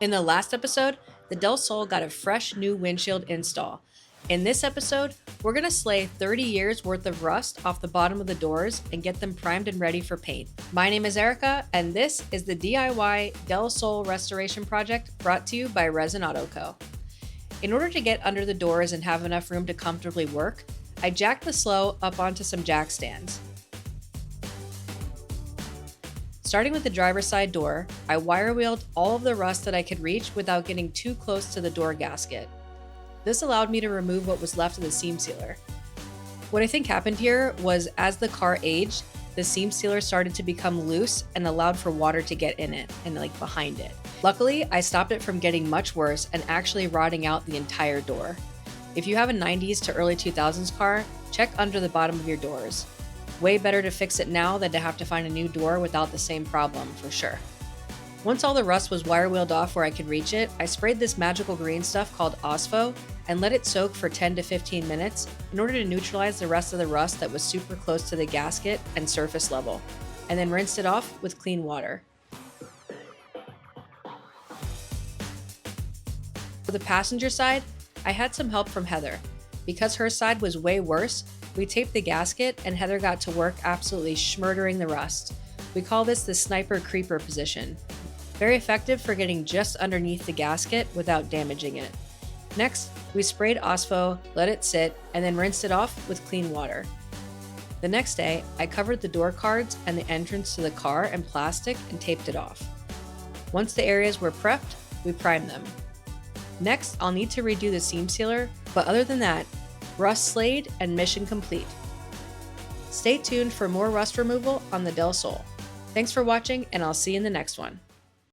In the last episode, the Del Sol got a fresh new windshield install. In this episode, we're going to slay 30 years worth of rust off the bottom of the doors and get them primed and ready for paint. My name is Erica, and this is the DIY Del Sol restoration project brought to you by Resin Auto Co. In order to get under the doors and have enough room to comfortably work, I jacked the slow up onto some jack stands. Starting with the driver's side door, I wire wheeled all of the rust that I could reach without getting too close to the door gasket. This allowed me to remove what was left of the seam sealer. What I think happened here was as the car aged, the seam sealer started to become loose and allowed for water to get in it and behind it. Luckily, I stopped it from getting much worse and actually rotting out the entire door. If you have a 90s to early 2000s car, check under the bottom of your doors. Way better to fix it now than to have to find a new door without the same problem, for sure. Once all the rust was wire wheeled off where I could reach it, I sprayed this magical green stuff called Ospho and let it soak for 10 to 15 minutes in order to neutralize the rest of the rust that was super close to the gasket and surface level, and then rinsed it off with clean water. For the passenger side, I had some help from Heather. Because her side was way worse, we taped the gasket and Heather got to work absolutely schmurdering the rust. We call this the sniper creeper position. Very effective for getting just underneath the gasket without damaging it. Next, we sprayed Ospho, let it sit, and then rinsed it off with clean water. The next day, I covered the door cards and the entrance to the car in plastic and taped it off. Once the areas were prepped, we primed them. Next, I'll need to redo the seam sealer, but other than that, rust slayed and mission complete. Stay tuned for more rust removal on the Del Sol. Thanks for watching, and I'll see you in the next one.